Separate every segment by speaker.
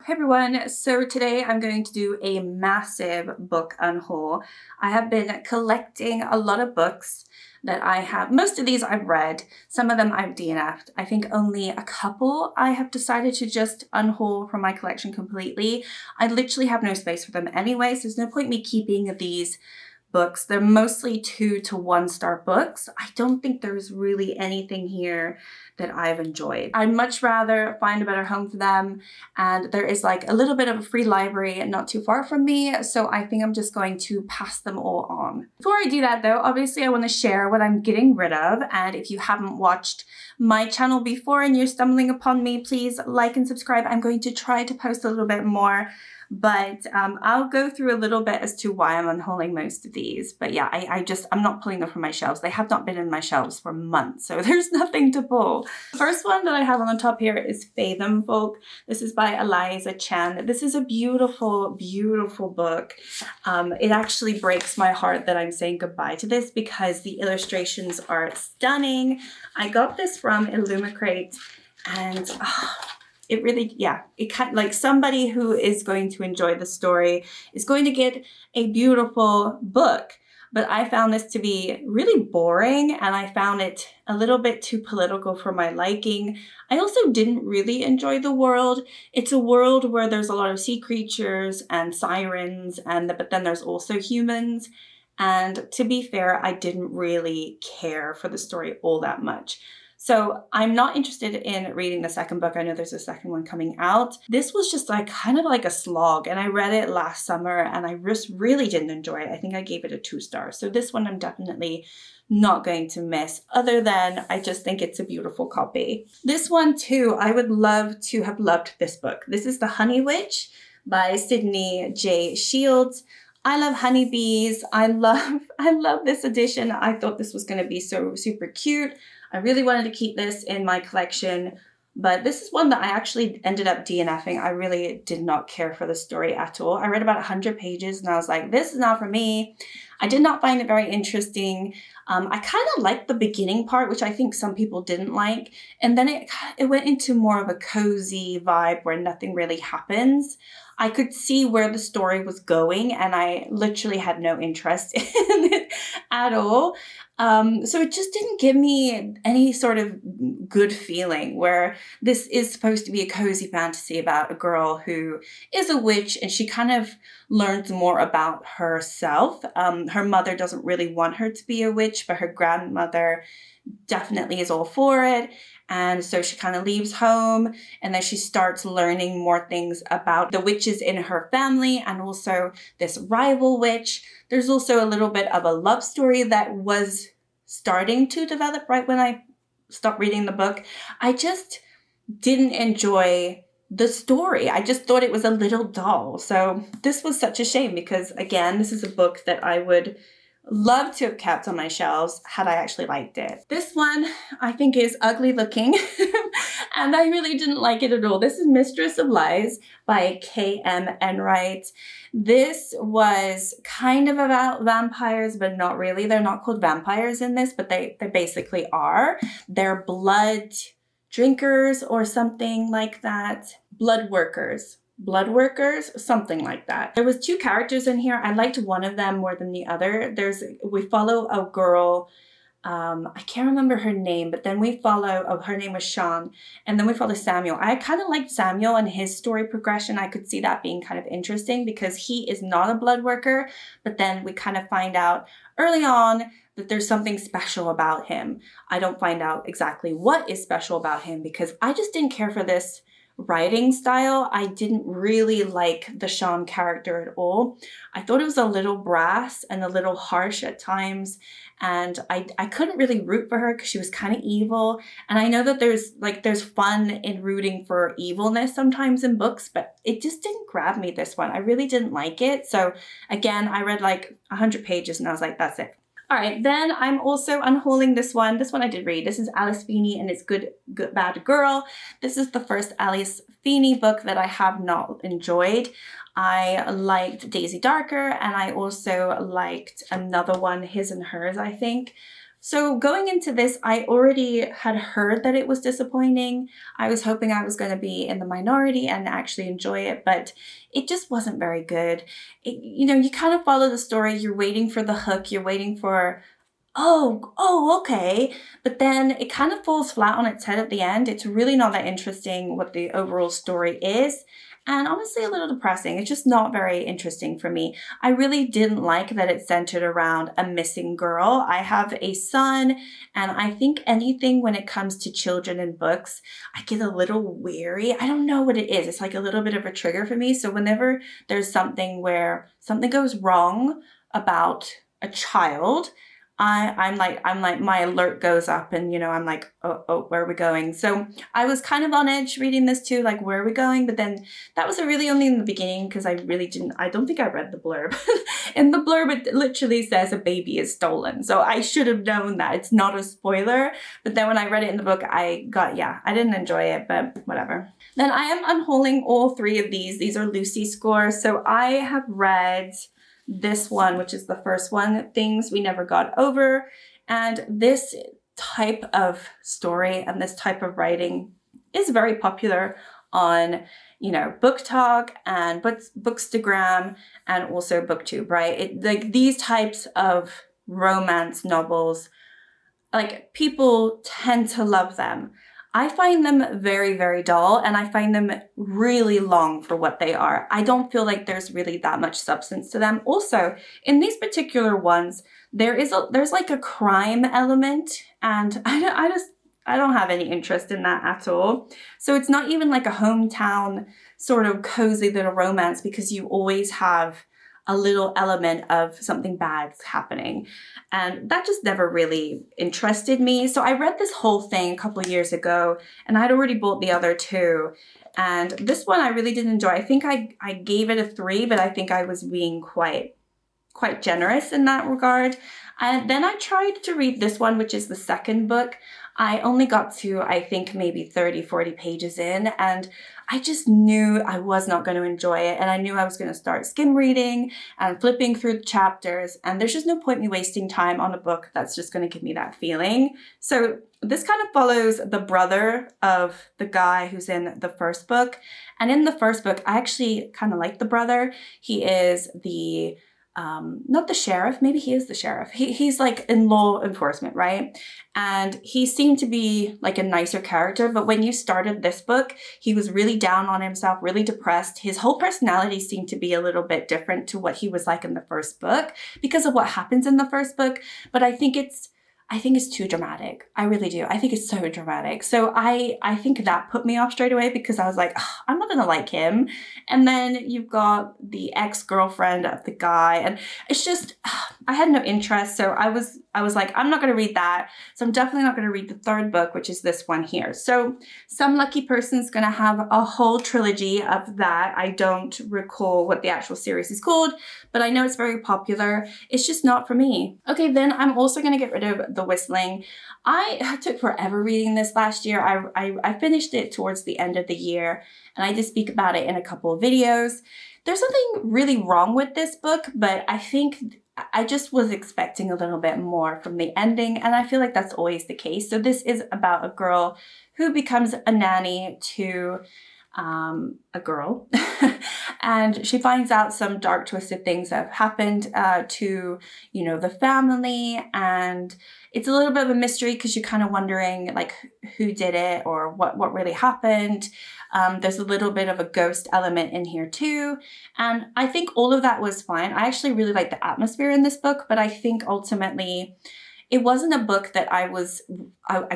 Speaker 1: Hey everyone, so today I'm going to do a massive book unhaul. I have been collecting a lot of books that I have. Most of these I've read, some of them I've DNF'd. I think only a couple I have decided to just unhaul from my collection completely. I literally have no space for them anyway, so there's no point me keeping these books. They're mostly 2 to 1 star books. I don't think there's really anything here that I've enjoyed. I'd much rather find a better home for them, and there is like a little bit of a free library not too far from me, so I think I'm just going to pass them all on. Before I do that though, obviously I want to share what I'm getting rid of, and if you haven't watched my channel before and you're stumbling upon me, please like and subscribe. I'm going to try to post a little bit more, but I'll go through a little bit as to why I'm unhauling most of these. But yeah, I'm not pulling them from my shelves. They have not been in my shelves for months, so there's nothing to pull. The first one that I have on the top here is Fathom Folk. This is by Eliza Chan. This is a beautiful, beautiful book. It actually breaks my heart that I'm saying goodbye to this because the illustrations are stunning. I got this from Illumicrate, and it really, yeah, it kind of like somebody who is going to enjoy the story is going to get a beautiful book. But I found this to be really boring, and I found it a little bit too political for my liking. I also didn't really enjoy the world. It's a world where there's a lot of sea creatures and sirens, but then there's also humans. And to be fair, I didn't really care for the story all that much. So I'm not interested in reading the second book. I know there's a second one coming out. This was just like kind of like a slog, and I read it last summer and I just really didn't enjoy it. I think I gave it a 2 stars. So this one I'm definitely not going to miss, other than I just think it's a beautiful copy. This one too, I would love to have loved this book. This is The Honey Witch by Sydney J. Shields. I love honeybees. I love this edition. I thought this was going to be so super cute. I really wanted to keep this in my collection, but this is one that I actually ended up DNFing. I really did not care for the story at all. I read about 100 pages and I was like, this is not for me. I did not find it very interesting. I kind of liked the beginning part, which I think some people didn't like. And then it went into more of a cozy vibe where nothing really happens. I could see where the story was going, and I literally had no interest in it at all. So it just didn't give me any sort of good feeling, where this is supposed to be a cozy fantasy about a girl who is a witch, and she kind of learns more about herself. Her mother doesn't really want her to be a witch, but her grandmother definitely is all for it. And so she kind of leaves home, and then she starts learning more things about the witches in her family and also this rival witch. There's also a little bit of a love story that was starting to develop right when I stopped reading the book. I just didn't enjoy the story. I just thought it was a little dull. So this was such a shame because, again, this is a book that I would love to have kept on my shelves had I actually liked it. This one I think is ugly looking and I really didn't like it at all. This is Mistress of Lies by K.M. Enright. This was kind of about vampires, but not really. They're not called vampires in this, but they basically are. They're blood drinkers or something like that. Blood workers, something like that. There was 2 characters in here. I liked one of them more than the other. We follow a girl, I can't remember her name, but then we follow, her name was Sean, and then we follow Samuel. I kind of liked Samuel and his story progression. I could see that being kind of interesting because he is not a blood worker, but then we kind of find out early on that there's something special about him. I don't find out exactly what is special about him because I just didn't care for this writing style. I didn't really like the Sean character at all. I thought it was a little brass and a little harsh at times, and I couldn't really root for her because she was kind of evil. And I know that there's fun in rooting for evilness sometimes in books, but it just didn't grab me, this one. I really didn't like it. So again, I read like 100 pages and I was like, that's it. All right, then I'm also unhauling this one. This one I did read. This is Alice Feeney and It's Good, Bad Girl. This is the first Alice Feeney book that I have not enjoyed. I liked Daisy Darker, and I also liked another one, His and Hers, I think, So going into this, I already had heard that it was disappointing. I was hoping I was going to be in the minority and actually enjoy it, but it just wasn't very good. You kind of follow the story. You're waiting for the hook. You're waiting for, okay. But then it kind of falls flat on its head at the end. It's really not that interesting what the overall story is. And honestly, a little depressing. It's just not very interesting for me. I really didn't like that it centered around a missing girl. I have a son, and I think anything when it comes to children and books, I get a little weary. I don't know what it is. It's like a little bit of a trigger for me. So whenever there's something where something goes wrong about a child, I'm like, my alert goes up and, I'm like, oh, where are we going? So I was kind of on edge reading this too, like, where are we going? But then that was really only in the beginning because I don't think I read the blurb. In the blurb, it literally says a baby is stolen. So I should have known that. It's not a spoiler. But then when I read it in the book, I didn't enjoy it, but whatever. Then I am unhauling all three of these. These are Lucy scores. So I have read this one, which is the first one, Things We Never Got Over. And this type of story and this type of writing is very popular on, Book Talk and Bookstagram and also BookTube, right? Like these types of romance novels, like people tend to love them. I find them very, very dull, and I find them really long for what they are. I don't feel like there's really that much substance to them. Also, in these particular ones, there's like a crime element, and I don't have any interest in that at all. So it's not even like a hometown sort of cozy little romance, because you always have a little element of something bad happening. And that just never really interested me. So I read this whole thing a couple of years ago, and I'd already bought the other two. And this one I really did enjoy. I think I gave it a 3, but I think I was being quite generous in that regard. And then I tried to read this one, which is the second book. I only got to, I think, maybe 30, 40 pages in, and I just knew I was not going to enjoy it. And I knew I was going to start skim reading and flipping through the chapters. And there's just no point me wasting time on a book that's just going to give me that feeling. So this kind of follows the brother of the guy who's in the first book. And in the first book, I actually kind of like the brother. He is the not the sheriff, maybe he is the sheriff. He's like in law enforcement, right? And he seemed to be like a nicer character, but when you started this book, he was really down on himself, really depressed. His whole personality seemed to be a little bit different to what he was like in the first book because of what happens in the first book. But I think it's too dramatic. I really do. I think it's so dramatic. So I think that put me off straight away because I was like, I'm not going to like him. And then you've got the ex-girlfriend of the guy, and it's just, I had no interest. So I was like, I'm not going to read that. So I'm definitely not going to read the third book, which is this one here. So some lucky person's going to have a whole trilogy of that. I don't recall what the actual series is called, but I know it's very popular. It's just not for me. Okay, then I'm also going to get rid of The Whistling. I took forever reading this last year. I finished it towards the end of the year, and I did speak about it in a couple of videos. There's nothing really wrong with this book, but I think I just was expecting a little bit more from the ending, and I feel like that's always the case. So this is about a girl who becomes a nanny to a girl and she finds out some dark twisted things that have happened to the family, and it's a little bit of a mystery because you're kind of wondering like who did it or what really happened. There's a little bit of a ghost element in here too, and I think all of that was fine. I actually really like the atmosphere in this book, but I think ultimately it wasn't a book that I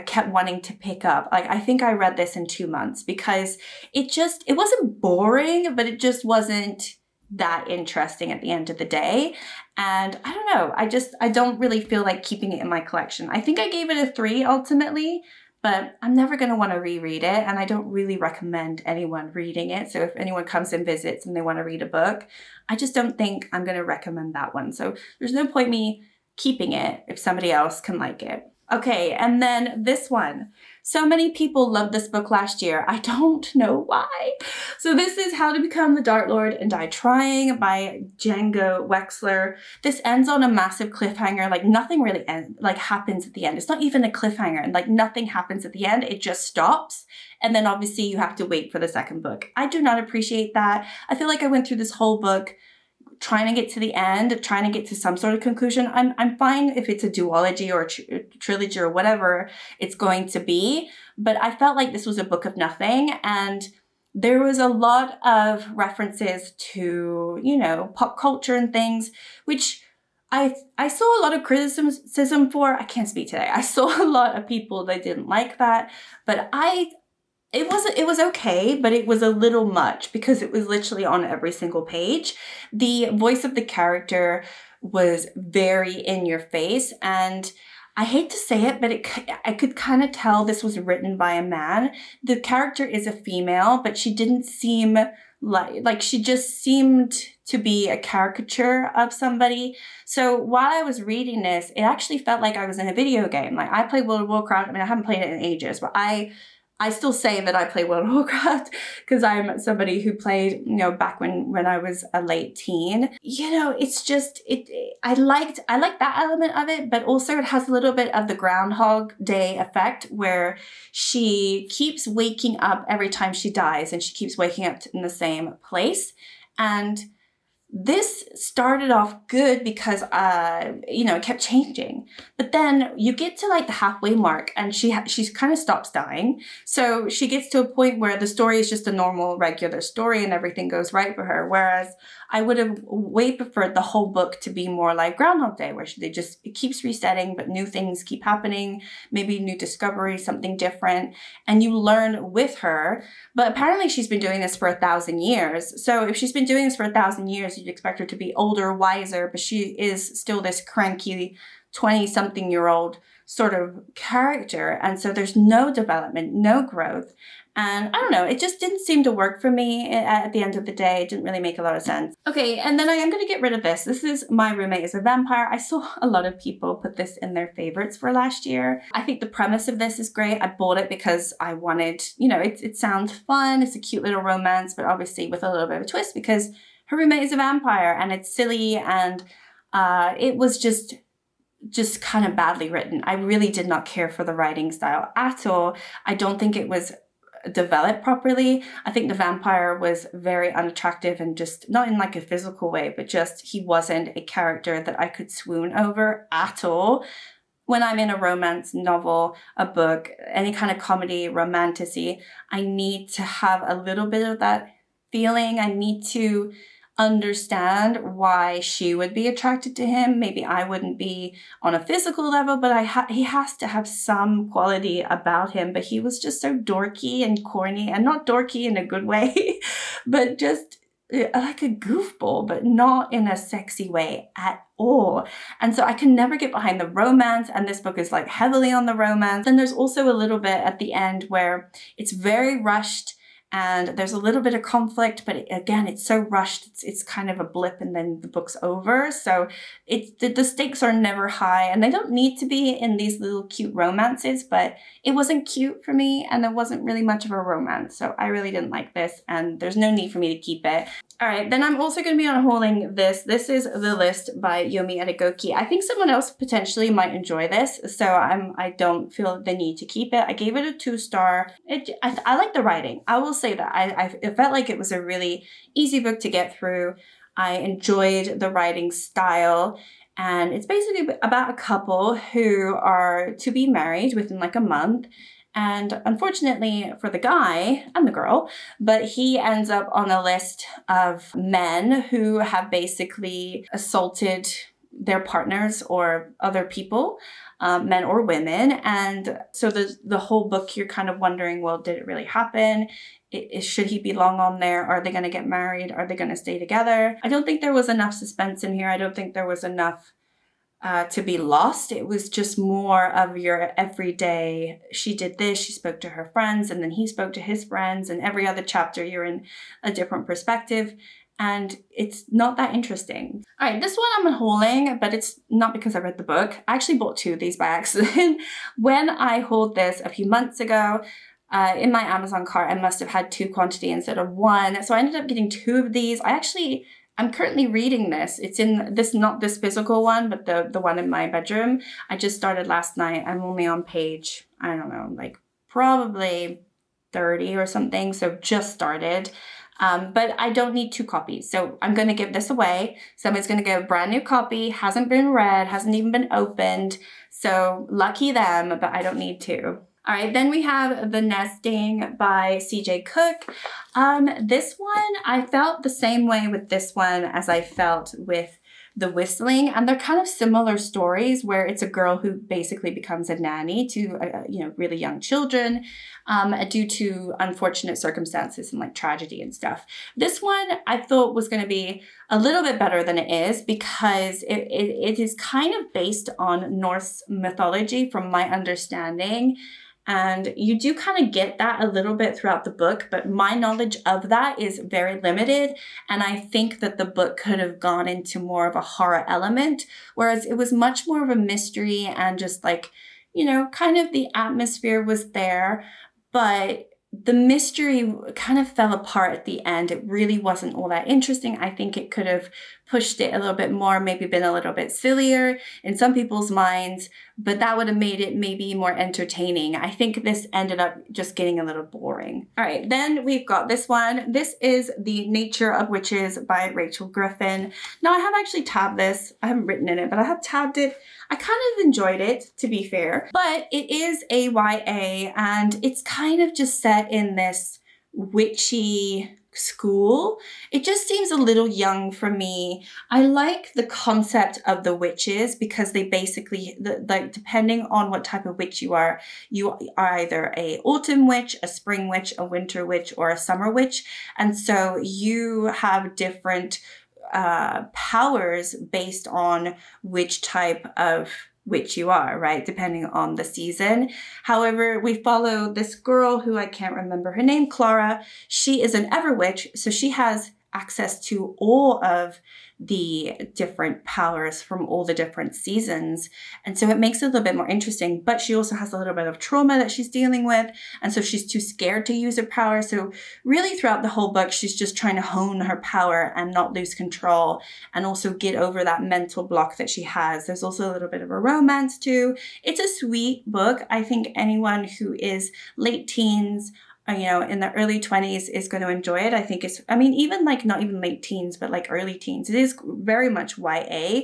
Speaker 1: kept wanting to pick up. Like, I think I read this in 2 months because it wasn't boring, but it just wasn't that interesting at the end of the day. And I don't know, I don't really feel like keeping it in my collection. I think I gave it a 3 ultimately, but I'm never going to want to reread it. And I don't really recommend anyone reading it. So if anyone comes and visits and they want to read a book, I just don't think I'm going to recommend that one. So there's no point me keeping it if somebody else can like it. Okay, and then this one. So many people loved this book last year. I don't know why. So this is How to Become the Dark Lord and Die Trying by Django Wexler. This ends on a massive cliffhanger. Like nothing really happens at the end. It's not even a cliffhanger, and like nothing happens at the end. It just stops. And then obviously you have to wait for the second book. I do not appreciate that. I feel like I went through this whole book trying to get to the end, trying to get to some sort of conclusion. I'm fine if it's a duology or a trilogy or whatever it's going to be, but I felt like this was a book of nothing, and there was a lot of references to, you know, pop culture and things, which I saw a lot of criticism for. I can't speak today. I saw a lot of people that didn't like that, but it was okay, but it was a little much because it was literally on every single page. The voice of the character was very in your face, and I hate to say it, but I could kind of tell this was written by a man. The character is a female, but she didn't seem like she just seemed to be a caricature of somebody. So while I was reading this, it actually felt like I was in a video game. Like I play World of Warcraft. I mean, I haven't played it in ages, but I still say that I play World of Warcraft because I'm somebody who played, you know, back when I was a late teen. You know, it's just, I like that element of it, but also it has a little bit of the Groundhog Day effect where she keeps waking up every time she dies, and she keeps waking up in the same place. And this started off good because, you know, it kept changing. But then you get to like the halfway mark and she's kind of stops dying. So she gets to a point where the story is just a normal, regular story and everything goes right for her. Whereas I would have way preferred the whole book to be more like Groundhog Day, where it keeps resetting, but new things keep happening, maybe new discovery, something different, and you learn with her. But apparently she's been doing this for 1,000 years. So if she's been doing this for 1,000 years, you'd expect her to be older, wiser, but she is still this cranky 20-something-year-old sort of character. And so there's no development, no growth. And I don't know, it just didn't seem to work for me at the end of the day. It didn't really make a lot of sense. Okay, and then I am going to get rid of this. This is My Roommate is a Vampire. I saw a lot of people put this in their favorites for last year. I think the premise of this is great. I bought it because I wanted, you know, it sounds fun. It's a cute little romance, but obviously with a little bit of a twist because her roommate is a vampire and it's silly, and it was just kind of badly written. I really did not care for the writing style at all. I don't think it was developed properly. I think the vampire was very unattractive, and just not in like a physical way, but just he wasn't a character that I could swoon over at all. When I'm in a romance novel, a book, any kind of comedy, romanticy, I need to have a little bit of that feeling. I need to understand why she would be attracted to him. Maybe I wouldn't be on a physical level, but he has to have some quality about him. But he was just so dorky and corny, and not dorky in a good way, but just like a goofball, but not in a sexy way at all. And so I can never get behind the romance, and this book is like heavily on the romance. And there's also a little bit at the end where it's very rushed, and there's a little bit of conflict, but again, it's so rushed. It's kind of a blip and then the book's over. So the stakes are never high, and they don't need to be in these little cute romances, but it wasn't cute for me, and there wasn't really much of a romance. So I really didn't like this, and there's no need for me to keep it. All right, then I'm also going to be unhauling this. This is The List by Yomi Adegoke. I think someone else potentially might enjoy this, so I don't feel the need to keep it. I gave it a 2-star. I like the writing. I will say that. It felt like it was a really easy book to get through. I enjoyed the writing style, and it's basically about a couple who are to be married within like a month. And unfortunately for the guy and the girl, but he ends up on a list of men who have basically assaulted their partners or other people, men or women. And so the whole book, you're kind of wondering, well, did it really happen? Should he belong on there? Are they going to get married? Are they going to stay together? I don't think there was enough suspense in here. I don't think there was enough to be lost. It was just more of your everyday, she did this, she spoke to her friends, and then he spoke to his friends, and every other chapter you're in a different perspective. and it's not that interesting. All right, this one I'm hauling, but it's not because I read the book. I actually bought 2 of these by accident. When I hauled this a few months ago, in my Amazon cart, I must have had 2 quantity instead of 1. So I ended up getting 2 of these. I'm currently reading this. It's in this, not this physical one, but the one in my bedroom. I just started last night. I'm only on page, I don't know, like probably 30 or something. So just started. But I don't need 2 copies. So I'm going to give this away. Somebody's going to get a brand new copy, hasn't been read, hasn't even been opened. So lucky them, but I don't need 2. All right, then we have The Nesting by C.J. Cook. This one, I felt the same way with this one as I felt with The Whistling, and they're kind of similar stories where it's a girl who basically becomes a nanny to really young children due to unfortunate circumstances and like tragedy and stuff. This one I thought was going to be a little bit better than it is because it is kind of based on Norse mythology from my understanding. And you do kind of get that a little bit throughout the book, but my knowledge of that is very limited. And I think that the book could have gone into more of a horror element, whereas it was much more of a mystery and just like, kind of the atmosphere was there, but the mystery kind of fell apart at the end. It really wasn't all that interesting. I think it could have pushed it a little bit more, maybe been a little bit sillier in some people's minds, but that would have made it maybe more entertaining. I think this ended up just getting a little boring. All right, then we've got this one. This is The Nature of Witches by Rachel Griffin. Now I have actually tabbed this. I haven't written in it, but I have tabbed it. I kind of enjoyed it, to be fair, but it is a YA and it's kind of just set in this witchy school. It just seems a little young for me. I like the concept of the witches because they basically, like depending on what type of witch you are either a autumn witch, a spring witch, a winter witch, or a summer witch. And so you have different powers based on which type of witch you are, right? Depending on the season. However, we follow this girl who I can't remember her name, Clara. She is an Everwitch, so she has access to all of the different powers from all the different seasons. And so it makes it a little bit more interesting, but she also has a little bit of trauma that she's dealing with. And so she's too scared to use her power. So really throughout the whole book, she's just trying to hone her power and not lose control and also get over that mental block that she has. There's also a little bit of a romance too. It's a sweet book. I think anyone who is late teens, in the early 20s is going to enjoy it. I think even like not even late teens, but like early teens. It is very much YA.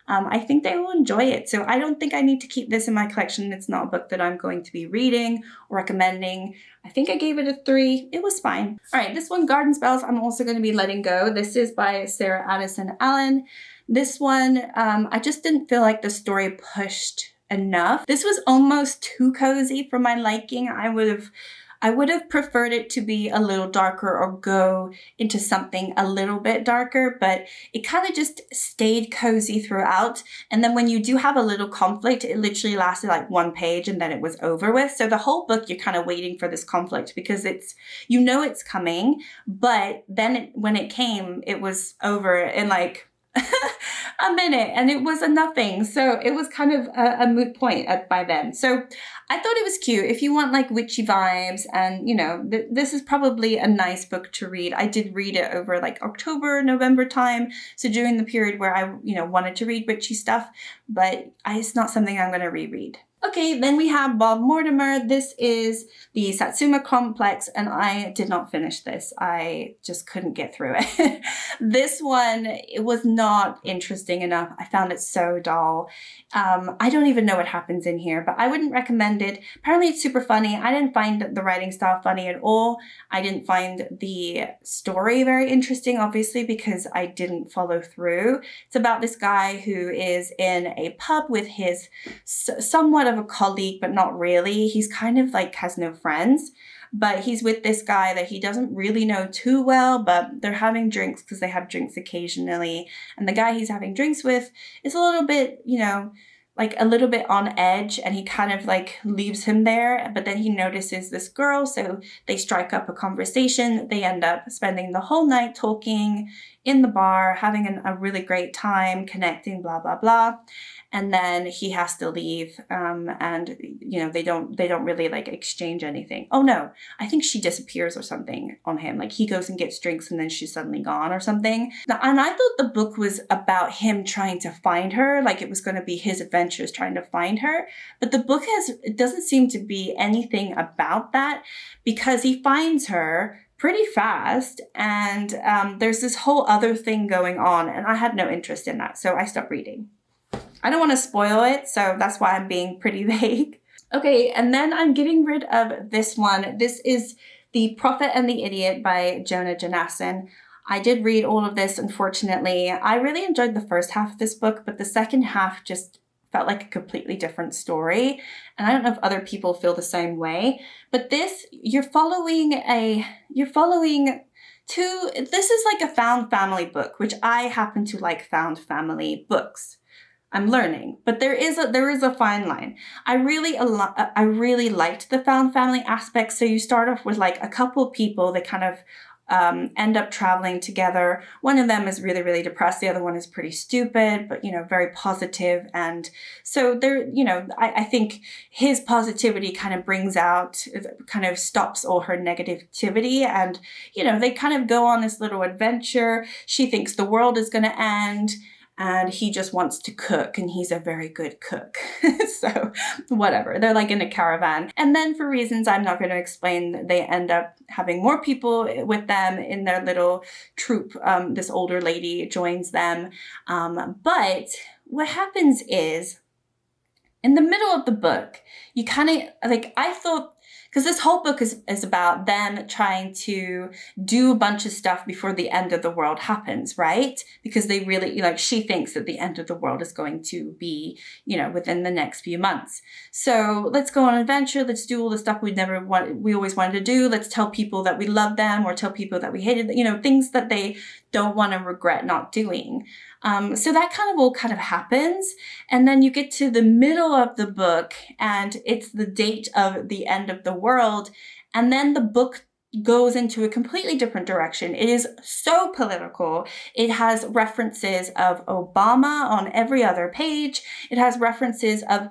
Speaker 1: I think they will enjoy it. So I don't think I need to keep this in my collection. It's not a book that I'm going to be reading or recommending. I think I gave it a 3. It was fine. All right, this one, Garden Spells, I'm also going to be letting go. This is by Sarah Addison Allen. This one, I just didn't feel like the story pushed enough. This was almost too cozy for my liking. I would have preferred it to be a little darker or go into something a little bit darker, but it kind of just stayed cozy throughout. And then when you do have a little conflict, it literally lasted like 1 page and then it was over with. So the whole book, you're kind of waiting for this conflict because it's coming, but then when it came, it was over in like a minute and it was a nothing. So it was kind of a moot point by then. So I thought it was cute. If you want like witchy vibes and, this is probably a nice book to read. I did read it over like October, November time. So during the period where I, wanted to read witchy stuff, but it's not something I'm going to reread. Okay, then we have Bob Mortimer. This is the Satsuma Complex, and I did not finish this. I just couldn't get through it. This one, it was not interesting enough. I found it so dull. I don't even know what happens in here, but I wouldn't recommend it. Apparently it's super funny. I didn't find the writing style funny at all. I didn't find the story very interesting, obviously, because I didn't follow through. It's about this guy who is in a pub with his somewhat of a colleague, but not really. He's kind of like has no friends, but he's with this guy that he doesn't really know too well, but they're having drinks because they have drinks occasionally. And the guy he's having drinks with is a little bit, like a little bit on edge, and he kind of like leaves him there, but then he notices this girl, so they strike up a conversation. They end up spending the whole night talking in the bar, having a really great time, connecting, blah, blah, blah. And then he has to leave, and you know, they don't really like exchange anything. Oh no, I think she disappears or something on him. Like he goes and gets drinks and then she's suddenly gone or something. Now, and I thought the book was about him trying to find her, like it was going to be his adventures trying to find her. But the book it doesn't seem to be anything about that, because he finds her pretty fast, and there's this whole other thing going on, and I had no interest in that, so I stopped reading. I don't want to spoil it, so that's why I'm being pretty vague. Okay, and then I'm getting rid of this one. This is The Prophet and the Idiot by Jonah Janassin. I did read all of this, unfortunately. I really enjoyed the first half of this book, but the second half just felt like a completely different story. And I don't know if other people feel the same way, but this, this is like a found family book, which I happen to like found family books. I'm learning, but there is a fine line. I really liked the found family aspect. So you start off with like a couple of people that kind of end up traveling together. One of them is really, really depressed. The other one is pretty stupid, but, you know, very positive. And so there, you know, I think his positivity kind of stops all her negativity. And, you know, they kind of go on this little adventure. She thinks the world is going to end, and he just wants to cook, and he's a very good cook. So whatever, they're like in a caravan. And then for reasons I'm not going to explain, they end up having more people with them in their little troop. This older lady joins them. But what happens is, in the middle of the book, you kind of, like, I thought, because this whole book is about them trying to do a bunch of stuff before the end of the world happens, right? Because they really, like, she thinks that the end of the world is going to be, you know, within the next few months. So let's go on an adventure. Let's do all the stuff we always wanted to do. Let's tell people that we love them, or tell people that we hated, you know, things that they don't want to regret not doing. So that all happens. And then you get to the middle of the book, and it's the date of the end of the world. And then the book goes into a completely different direction. It is so political. It has references of Obama on every other page. It has references of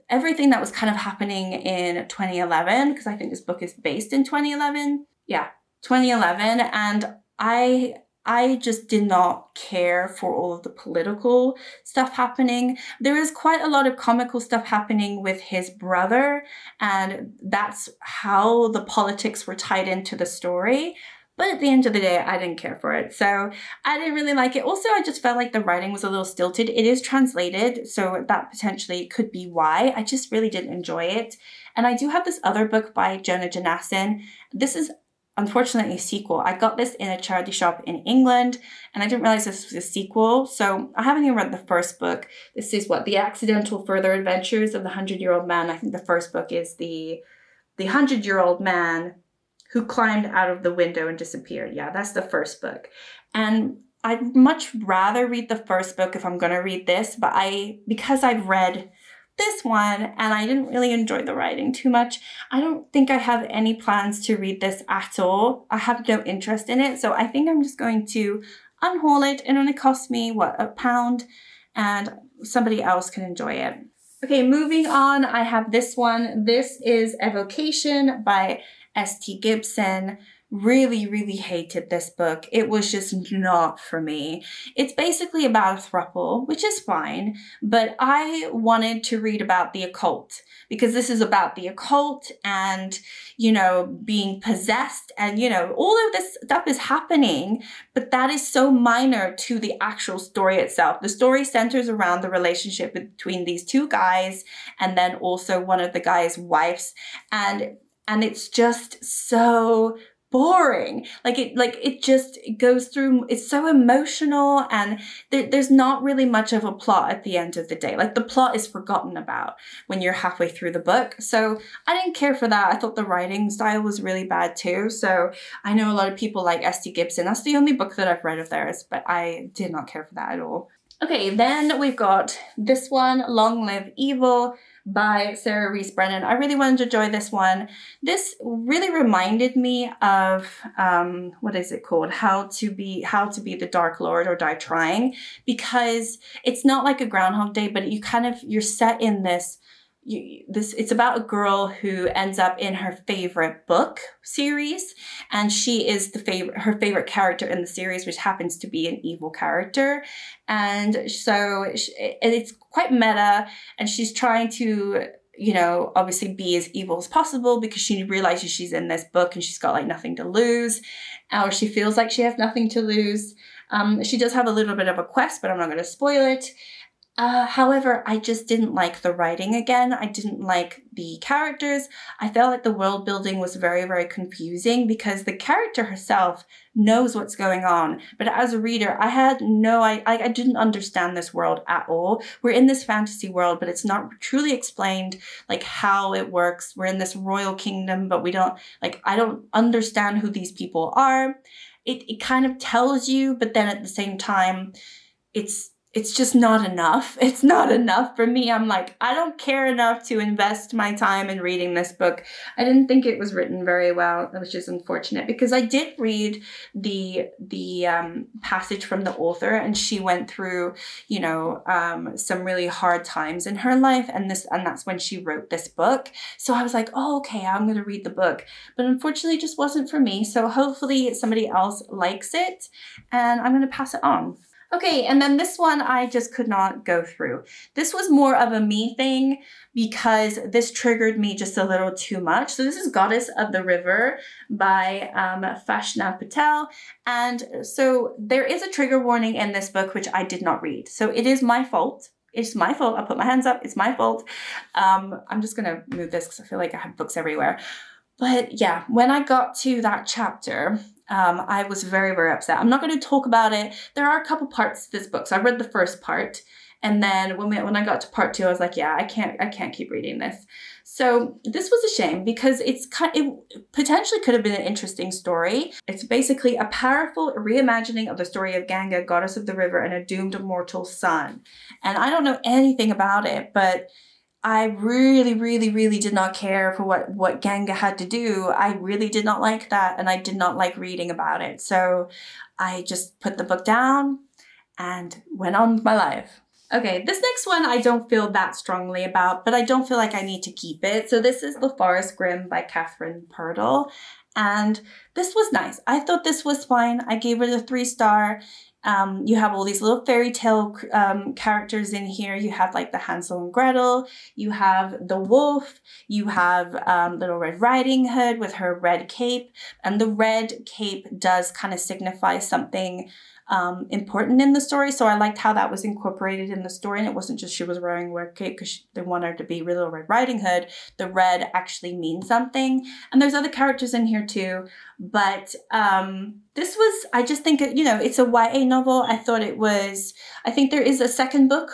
Speaker 1: everything that was happening in 2011, because I think this book is based in 2011. Yeah, 2011. And I just did not care for all of the political stuff happening. There is quite a lot of comical stuff happening with his brother, and that's how the politics were tied into the story. But at the end of the day, I didn't care for it. So I didn't really like it. Also, I just felt like the writing was a little stilted. It is translated, so that potentially could be why. I just really didn't enjoy it. And I do have this other book by Jonah Janassin. This is unfortunately a sequel. I got this in a charity shop in England, and I didn't realize this was a sequel. So I haven't even read the first book. This is The Accidental Further Adventures of the 100-Year-Old Man. I think the first book is the 100-Year-Old Man who climbed out of the window and disappeared. Yeah, that's the first book. And I'd much rather read the first book if I'm going to read this, but because I've read this one and I didn't really enjoy the writing too much, I don't think I have any plans to read this at all. I have no interest in it, so I think I'm just going to unhaul it. It only cost me, £1, and somebody else can enjoy it. Okay, moving on, I have this one. This is Evocation by S.T. Gibson. Really, really hated this book. It was just not for me. It's basically about a throuple, which is fine, but I wanted to read about the occult, because this is about the occult and, being possessed, and, all of this stuff is happening, but that is so minor to the actual story itself. The story centers around the relationship between these two guys, and then also one of the guy's wives, and it's just so boring. It just goes through, it's so emotional, and there's not really much of a plot at the end of the day. The plot is forgotten about when you're halfway through the book. So I didn't care for that. I thought the writing style was really bad too. So I know a lot of people like S.T. Gibson. That's the only book that I've read of theirs, but I did not care for that at all. Okay, then we've got this one, Long Live Evil by Sarah Reese Brennan. I really wanted to enjoy this one. This really reminded me of, what is it called? How to be the Dark Lord or Die Trying, because it's not like a Groundhog Day, but you're set in this, it's about a girl who ends up in her favorite book series, and she is her favorite character in the series, which happens to be an evil character. And so it's quite meta, and she's trying to, obviously be as evil as possible because she realizes she's in this book and she's got like nothing to lose, or she feels like she has nothing to lose. She does have a little bit of a quest, but I'm not going to spoil it. However, I just didn't like the writing again. I didn't like the characters. I felt like the world building was very, very confusing because the character herself knows what's going on. But as a reader, I didn't understand this world at all. We're in this fantasy world, but it's not truly explained like how it works. We're in this royal kingdom, but I don't understand who these people are. It kind of tells you, but then at the same time, it's just not enough. It's not enough for me. I'm like, I don't care enough to invest my time in reading this book. I didn't think it was written very well, which is unfortunate because I did read the passage from the author, and she went through, some really hard times in her life, and that's when she wrote this book. So I was like, oh, okay, I'm going to read the book. But unfortunately, it just wasn't for me. So hopefully somebody else likes it, and I'm going to pass it on. Okay, and then this one I just could not go through. This was more of a me thing because this triggered me just a little too much. So this is Goddess of the River by Fashna Patel. And so there is a trigger warning in this book, which I did not read. So it is my fault. It's my fault. I'll put my hands up. It's my fault. I'm just going to move this because I feel like I have books everywhere. But yeah, when I got to that chapter, I was very, very upset. I'm not going to talk about it. There are a couple parts to this book. So I read the first part, and then when I got to part 2, I was like, yeah, I can't keep reading this. So this was a shame because it potentially could have been an interesting story. It's basically a powerful reimagining of the story of Ganga, goddess of the river, and a doomed mortal son. And I don't know anything about it, but I really, really, really did not care for what Ganga had to do. I really did not like that, and I did not like reading about it. So I just put the book down and went on with my life. Okay, this next one I don't feel that strongly about, but I don't feel like I need to keep it. So this is The Forest Grimm by Catherine Purdle, and this was nice. I thought this was fine. I gave it a 3-star. You have all these little fairy tale characters in here. You have like the Hansel and Gretel. You have the wolf. You have Little Red Riding Hood with her red cape. And the red cape does kind of signify something important in the story. So I liked how that was incorporated in the story, and it wasn't just she was wearing a red cape because they want her to be Little Red Riding Hood. The red actually means something. And there's other characters in here too. But this was, I just think, it's a YA novel. I think there is a second book.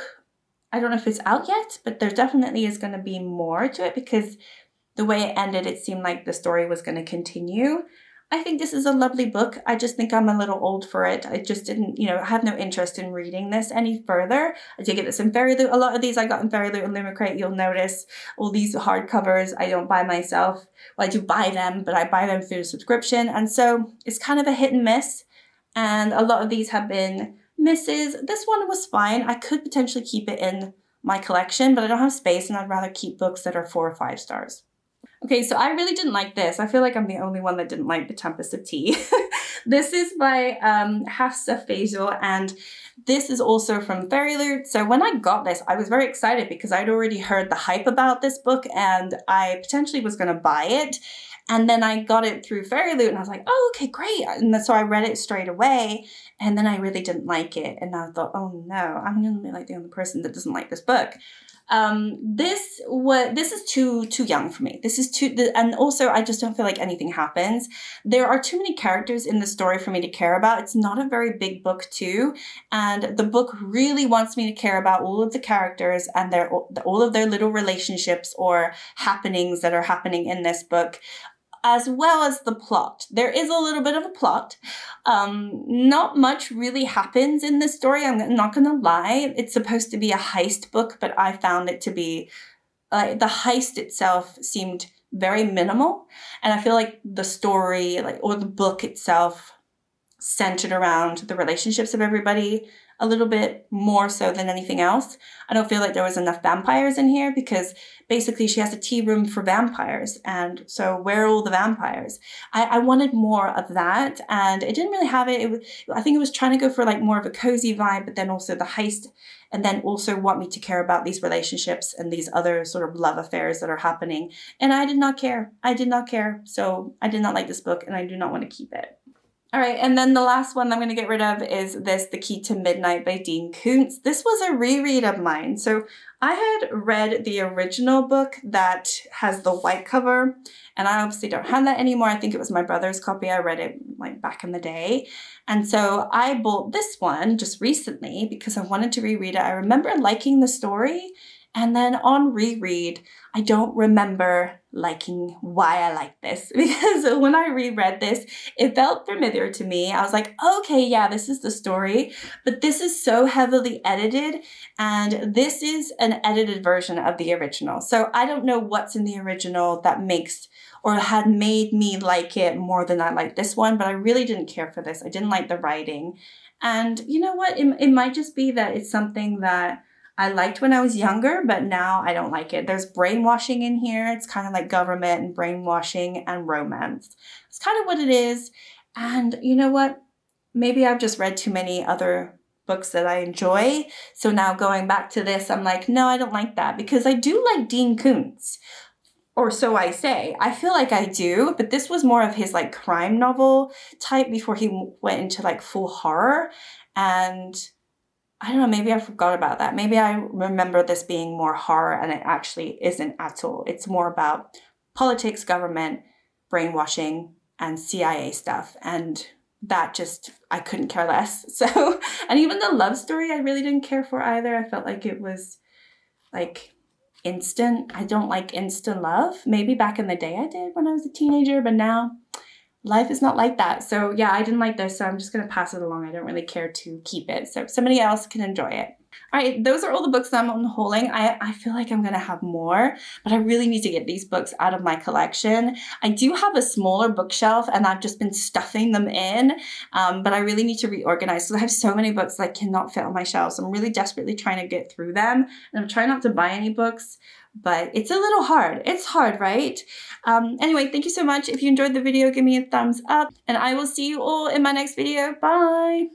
Speaker 1: I don't know if it's out yet, but there definitely is going to be more to it because the way it ended, it seemed like the story was going to continue. I think this is a lovely book. I just think I'm a little old for it. I just didn't, I have no interest in reading this any further. I did get this in Fairy Loot. A lot of these I got in Fairy Loot and Limerick. You'll notice all these hardcovers I don't buy myself. Well, I do buy them, but I buy them through a subscription. And so it's kind of a hit and miss. And a lot of these have been misses. This one was fine. I could potentially keep it in my collection, but I don't have space, and I'd rather keep books that are 4 or 5 stars. Okay, so I really didn't like this. I feel like I'm the only one that didn't like The Tempest of Tea. This is by Hafsa Faisal, and this is also from Fairy Loot. So when I got this, I was very excited because I'd already heard the hype about this book, and I potentially was going to buy it. And then I got it through Fairy Loot, and I was like, oh, okay, great. And so I read it straight away, and then I really didn't like it. And I thought, oh no, I'm going to be like the only person that doesn't like this book. This is too young for me. This is and also I just don't feel like anything happens. There are too many characters in the story for me to care about. It's not a very big book too, and the book really wants me to care about all of the characters and all of their little relationships or happenings that are happening in this book. as well as the plot. There is a little bit of a plot. Not much really happens in this story. I'm not going to lie. It's supposed to be a heist book, but I found it to be, the heist itself seemed very minimal. And I feel like the story, or the book itself, centered around the relationships of everybody a little bit more so than anything else. I don't feel like there was enough vampires in here, because basically she has a tea room for vampires. And so where are all the vampires? I wanted more of that, and it didn't really have it. I think it was trying to go for like more of a cozy vibe, but then also the heist, and then also want me to care about these relationships and these other sort of love affairs that are happening. And I did not care. I did not care. So I did not like this book, and I do not want to keep it. All right, and then the last one I'm going to get rid of is this, The Key to Midnight by Dean Koontz. This was a reread of mine. So I had read the original book that has the white cover, and I obviously don't have that anymore. I think it was my brother's copy. I read it like back in the day. And so I bought this one just recently because I wanted to reread it. I remember liking the story, and then on reread, I don't remember liking why I like this, because when I reread this, it felt familiar to me. I was like, okay, yeah, this is the story, but this is so heavily edited, and this is an edited version of the original. So I don't know what's in the original that makes or had made me like it more than I like this one, but I really didn't care for this. I didn't like the writing. And you know what? It might just be that it's something that I liked when I was younger, but now I don't like it. There's brainwashing in here. It's kind of like government and brainwashing and romance. It's kind of what it is. And you know what? Maybe I've just read too many other books that I enjoy. So now going back to this, I'm like, no, I don't like that, because I do like Dean Koontz. Or so I say. I feel like I do, but this was more of his like crime novel type before he went into like full horror. And I don't know, maybe I forgot about that. Maybe I remember this being more horror, and it actually isn't at all. It's more about politics, government, brainwashing, and CIA stuff. And that just, I couldn't care less. So, and even the love story, I really didn't care for either. I felt like it was like instant. I don't like instant love. Maybe back in the day I did when I was a teenager, but now life is not like that. So yeah, I didn't like this, so I'm just going to pass it along. I don't really care to keep it, so somebody else can enjoy it. All right, those are all the books that I'm unhauling. I feel like I'm going to have more, but I really need to get these books out of my collection. I do have a smaller bookshelf, and I've just been stuffing them in, but I really need to reorganize, because I have so many books that cannot fit on my shelves. I'm really desperately trying to get through them, and I'm trying not to buy any books, but it's a little hard. It's hard, right? Anyway, thank you so much. If you enjoyed the video, give me a thumbs up, and I will see you all in my next video. Bye!